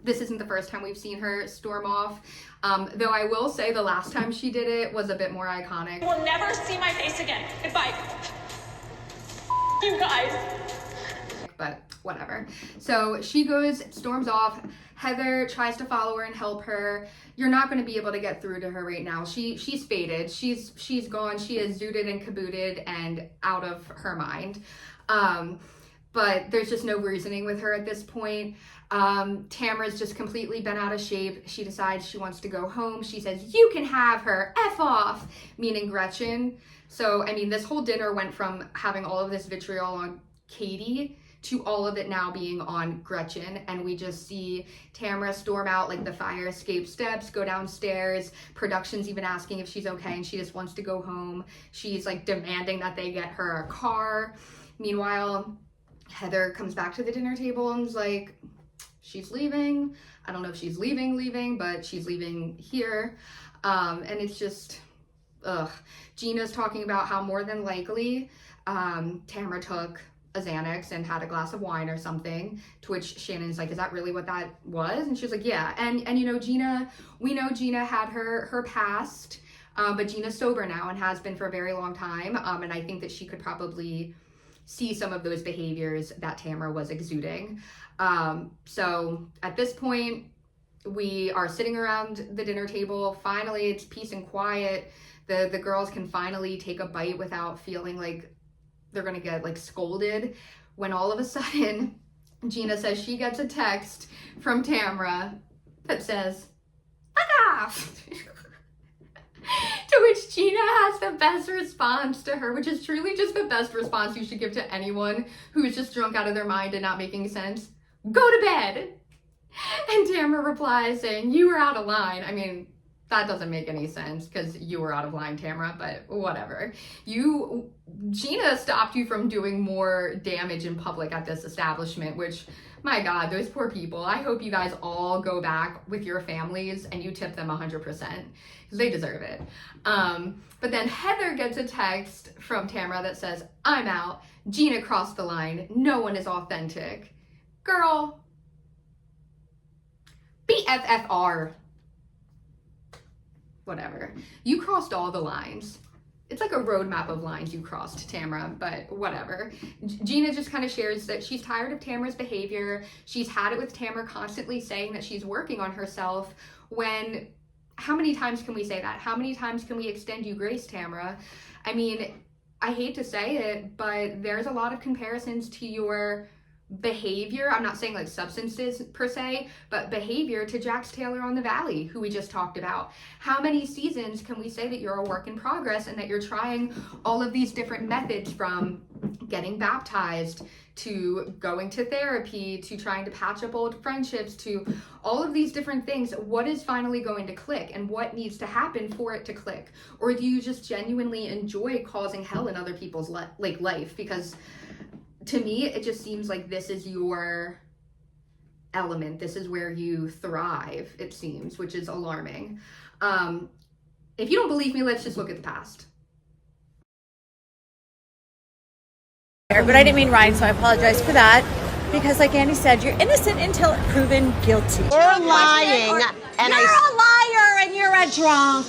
this isn't the first time we've seen her storm off, though I will say the last time she did it was a bit more iconic. You will never see my face again. Goodbye. You guys. But whatever. So she storms off. Heather tries to follow her and help her. You're not going to be able to get through to her right now. She's faded. She's gone. She is zooted and cabooted and out of her mind. But there's just no reasoning with her at this point. Tamra's just completely been out of shape. She decides she wants to go home. She says, "You can have her, F off," meaning Gretchen. So, I mean, this whole dinner went from having all of this vitriol on Katie to all of it now being on Gretchen, and we just see Tamra storm out like the fire escape steps, go downstairs. Production's even asking if she's okay, and she just wants to go home. She's demanding that they get her a car. Meanwhile, Heather comes back to the dinner table and is like, she's leaving. I don't know if she's leaving, but she's leaving here. And it's just, Gina's talking about how more than likely Tamra took a Xanax and had a glass of wine or something, to which Shannon's like, "Is that really what that was?" And she's like, "Yeah." And Gina, we know Gina had her past, but Gina's sober now and has been for a very long time. And I think that she could probably see some of those behaviors that Tamra was exuding. So at this point, we are sitting around the dinner table. Finally, it's peace and quiet. The girls can finally take a bite without feeling like they're gonna get scolded, when all of a sudden Gina says she gets a text from Tamra that says, "Ah!" To which Gina has the best response to her, which is truly just the best response you should give to anyone who's just drunk out of their mind and not making sense. "Go to bed." And Tamra replies saying, "You were out of line." I mean, that doesn't make any sense because you were out of line, Tamra, but whatever. Gina stopped you from doing more damage in public at this establishment, which, my God, those poor people. I hope you guys all go back with your families and you tip them 100% because they deserve it. But then Heather gets a text from Tamra that says, "I'm out. Gina crossed the line. No one is authentic." Girl, BFFR. Whatever. You crossed all the lines. It's like a roadmap of lines you crossed, Tamra, but whatever. Gina just kind of shares that she's tired of Tamra's behavior. She's had it with Tamra constantly saying that she's working on herself when, how many times can we say that? How many times can we extend you grace, Tamra? I mean, I hate to say it, but there's a lot of comparisons to your behavior. I'm not saying like substances per se, but behavior to Jax Taylor on the Valley, who we just talked about. How many seasons can we say that you're a work in progress and that you're trying all of these different methods, from getting baptized to going to therapy to trying to patch up old friendships to all of these different things? What is finally going to click and what needs to happen for it to click? Or do you just genuinely enjoy causing hell in other people's life? Because to me, it just seems like this is your element. This is where you thrive, it seems, which is alarming. If you don't believe me, let's just look at the past. But I didn't mean Ryan, so I apologize for that. Because like Andy said, you're innocent until proven guilty. You're lying. You're a liar and you're a drunk.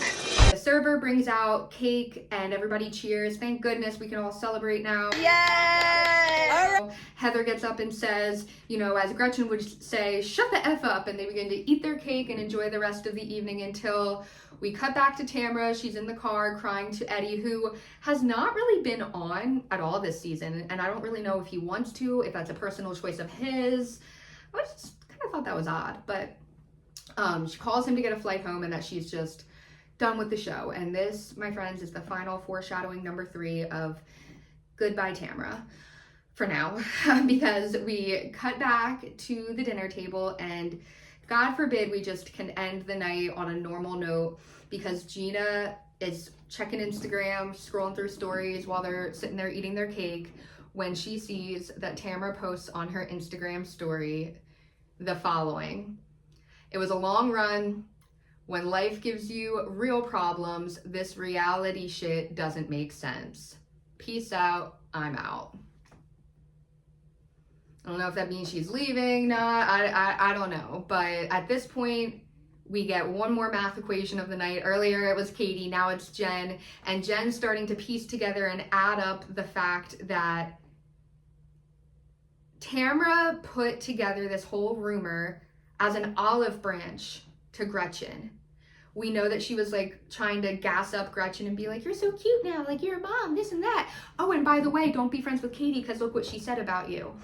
The server brings out cake and everybody cheers. Thank goodness we can all celebrate now. Yay! Heather gets up and says, you know, as Gretchen would say, "Shut the F up," and they begin to eat their cake and enjoy the rest of the evening until we cut back to Tamra. She's in the car crying to Eddie, who has not really been on at all this season, and I don't really know if he wants to, if that's a personal choice of his. I just kind of thought that was odd, but she calls him to get a flight home and that she's just done with the show. And this, my friends, is the final foreshadowing number 3 of goodbye Tamra for now, because we cut back to the dinner table and God forbid we just can end the night on a normal note, because Gina is checking Instagram, scrolling through stories while they're sitting there eating their cake, when she sees that Tamra posts on her Instagram story the following: "It was a long run. When life gives you real problems, this reality shit doesn't make sense. Peace out, I'm out." I don't know if that means she's leaving, not, I don't know. But at this point, we get one more math equation of the night. Earlier it was Katie, now it's Jen. And Jen's starting to piece together and add up the fact that Tamra put together this whole rumor as an olive branch to Gretchen. We know that she was like trying to gas up Gretchen and be like, "You're so cute now, like you're a mom, this and that. Oh, and by the way, don't be friends with Katie because look what she said about you."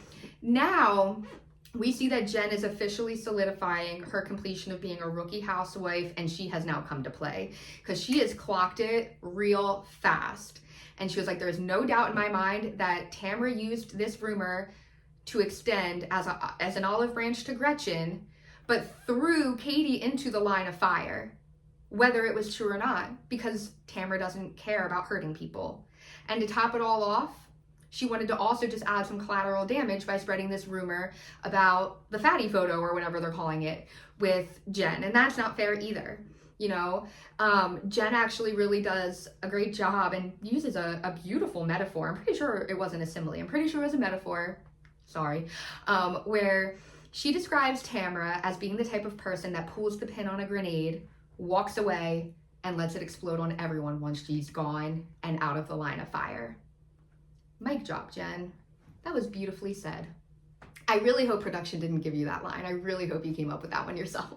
Now we see that Jen is officially solidifying her completion of being a rookie housewife, and she has now come to play because she has clocked it real fast. And she was like, "There's no doubt in my mind that Tamra used this rumor to extend as an olive branch to Gretchen, but threw Katie into the line of fire, whether it was true or not, because Tamra doesn't care about hurting people." And to top it all off, she wanted to also just add some collateral damage by spreading this rumor about the fatty photo, or whatever they're calling it, with Jen. And that's not fair either. You know, Jen actually really does a great job and uses a beautiful metaphor. I'm pretty sure it wasn't a simile. I'm pretty sure it was a metaphor. Sorry. Where she describes Tamra as being the type of person that pulls the pin on a grenade, walks away, and lets it explode on everyone once she's gone and out of the line of fire. Mic drop, Jen. That was beautifully said. I really hope production didn't give you that line. I really hope you came up with that one yourself.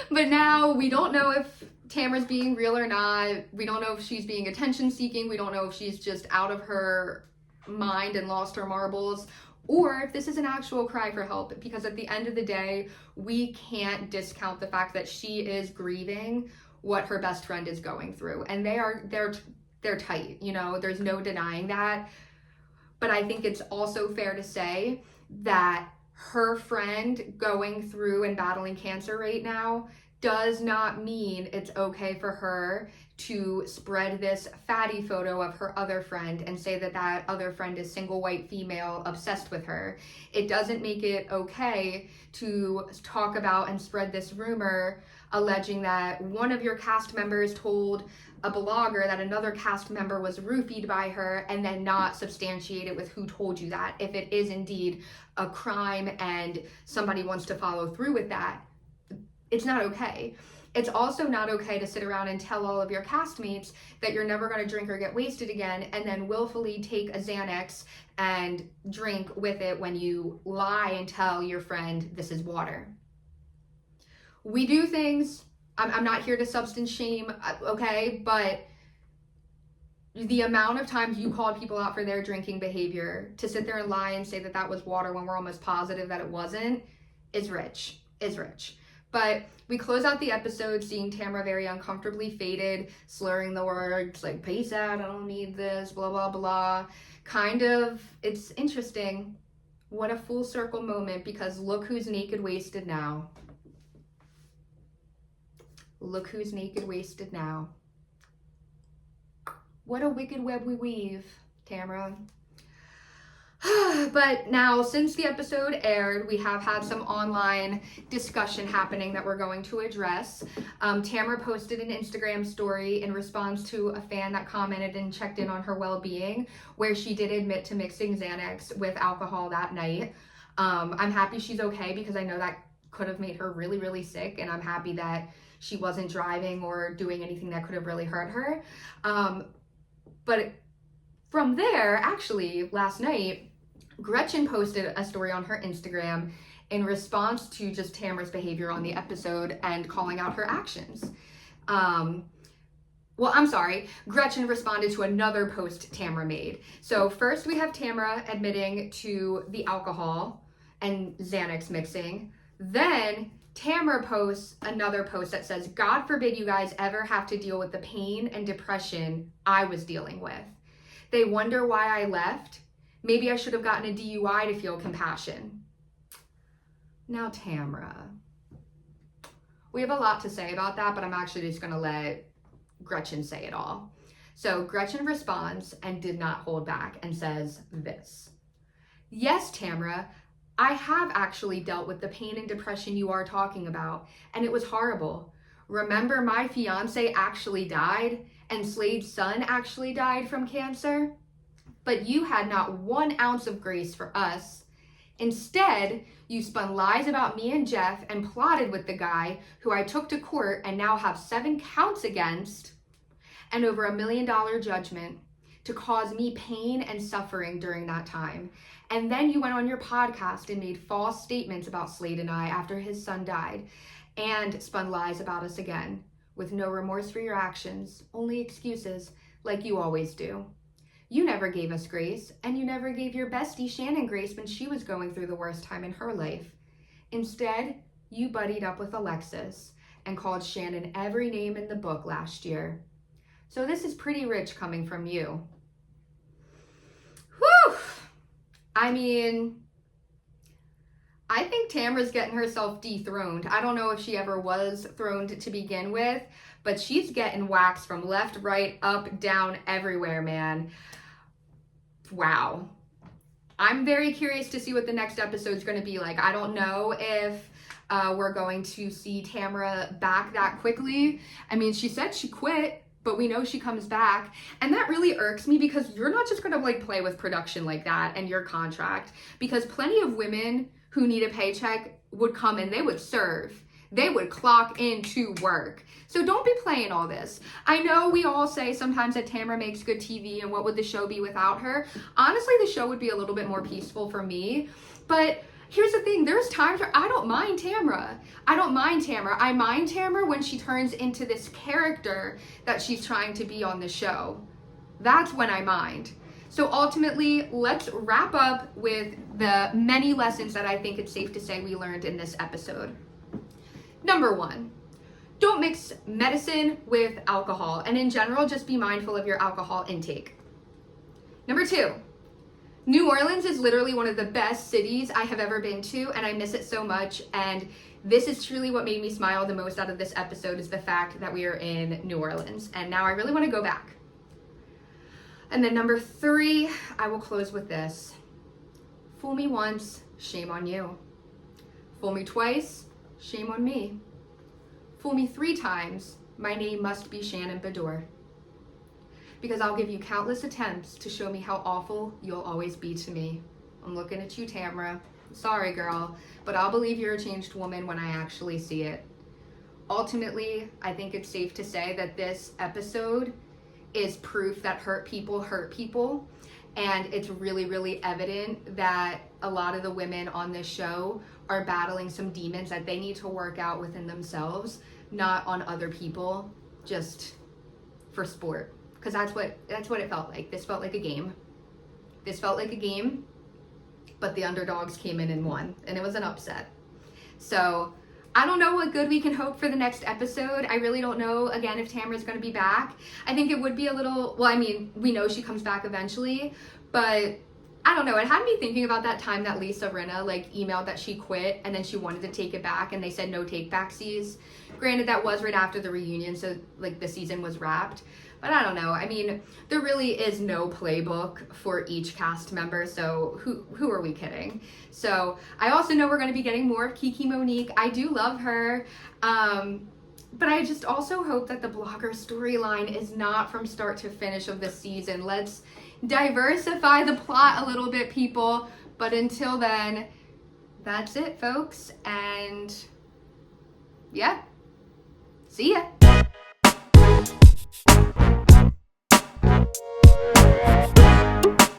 But now we don't know if Tamra's being real or not. We don't know if she's being attention seeking. We don't know if she's just out of her mind and lost her marbles, or if this is an actual cry for help, because at the end of the day, we can't discount the fact that she is grieving what her best friend is going through. And they're tight, you know, there's no denying that. But I think it's also fair to say that her friend going through and battling cancer right now does not mean it's okay for her to spread this fatty photo of her other friend and say that that other friend is single white female obsessed with her. It doesn't make it okay to talk about and spread this rumor alleging that one of your cast members told a blogger that another cast member was roofied by her, and then not substantiate it with who told you that, if it is indeed a crime and somebody wants to follow through with that. It's not okay. It's also not okay to sit around and tell all of your castmates that you're never going to drink or get wasted again, and then willfully take a Xanax and drink with it when you lie and tell your friend this is water. We do things. I'm not here to substance shame, okay? But the amount of times you called people out for their drinking behavior, to sit there and lie and say that that was water when we're almost positive that it wasn't, is rich. But we close out the episode seeing Tamra very uncomfortably faded, slurring the words like, peace out, I don't need this, blah, blah, blah. Kind of, it's interesting. What a full circle moment, because look who's naked wasted now. Look who's naked wasted now. What a wicked web we weave, Tamra. But now, since the episode aired, we have had some online discussion happening that we're going to address. Tamra posted an Instagram story in response to a fan that commented and checked in on her well-being, where she did admit to mixing Xanax with alcohol that night. I'm happy she's okay, because I know that could have made her really, really sick, and I'm happy that she wasn't driving or doing anything that could have really hurt her. But from there, actually, last night, Gretchen posted a story on her Instagram in response to just Tamra's behavior on the episode and calling out her actions. Well, I'm sorry, Gretchen responded to another post Tamra made. So first we have Tamra admitting to the alcohol and Xanax mixing. Then Tamra posts another post that says, God forbid you guys ever have to deal with the pain and depression I was dealing with. They wonder why I left. Maybe I should have gotten a DUI to feel compassion. Now, Tamra, we have a lot to say about that, but I'm actually just going to let Gretchen say it all. So Gretchen responds and did not hold back and says this. Yes, Tamra, I have actually dealt with the pain and depression you are talking about, and it was horrible. Remember, my fiance actually died, and Slade's son actually died from cancer? But you had not 1 ounce of grace for us. Instead, you spun lies about me and Jeff and plotted with the guy who I took to court and now have 7 counts against, and over $1 million judgment, to cause me pain and suffering during that time. And then you went on your podcast and made false statements about Slade and I after his son died, and spun lies about us again, with no remorse for your actions, only excuses, like you always do. You never gave us grace, and you never gave your bestie Shannon grace when she was going through the worst time in her life. Instead, you buddied up with Alexis and called Shannon every name in the book last year. So this is pretty rich coming from you. Whew! I mean, I think Tamra's getting herself dethroned. I don't know if she ever was throned to begin with, but she's getting waxed from left, right, up, down, everywhere, man. Wow. I'm very curious to see what the next episode's going to be like. I don't know if we're going to see Tamra back that quickly. I mean, she said she quit, but we know she comes back. And that really irks me, because you're not just going to like play with production like that and your contract, because plenty of women who need a paycheck would come and they would serve. They would clock into work. So don't be playing all this. I know we all say sometimes that Tamra makes good TV and what would the show be without her? Honestly, the show would be a little bit more peaceful for me. But here's the thing, there's times where I don't mind Tamra. I mind Tamra when she turns into this character that she's trying to be on the show. That's when I mind. So ultimately, let's wrap up with the many lessons that I think it's safe to say we learned in this episode. Number 1, don't mix medicine with alcohol, and in general, just be mindful of your alcohol intake. Number 2, New Orleans is literally one of the best cities I have ever been to, and I miss it so much, and this is truly what made me smile the most out of this episode, is the fact that we are in New Orleans, and now I really want to go back. And then number 3, I will close with this. Fool me once, shame on you. Fool me twice, shame on me. Fool me 3 times, my name must be Shannon Bador. Because I'll give you countless attempts to show me how awful you'll always be to me. I'm looking at you, Tamra. Sorry, girl, but I'll believe you're a changed woman when I actually see it. Ultimately, I think it's safe to say that this episode is proof that hurt people, and it's really, really evident that a lot of the women on this show are battling some demons that they need to work out within themselves, not on other people, just for sport. Because that's what it felt like. This felt like a game. This felt like a game, but the underdogs came in and won, and it was an upset. So I don't know what good we can hope for the next episode. I really don't know, again, if Tamra's going to be back. I think it would be a little, well, I mean, we know she comes back eventually, but I don't know. It had me thinking about that time that Lisa Rinna, like, emailed that she quit, and then she wanted to take it back, and they said no take-backsies. Granted, that was right after the reunion, so, like, the season was wrapped. But I don't know. I mean, there really is no playbook for each cast member, so who are we kidding? So I also know we're going to be getting more of Kiki Monique. I do love her. But I just also hope that the blogger storyline is not from start to finish of the season. Let's diversify the plot a little bit, people. But until then, that's it, folks. And yeah, see ya.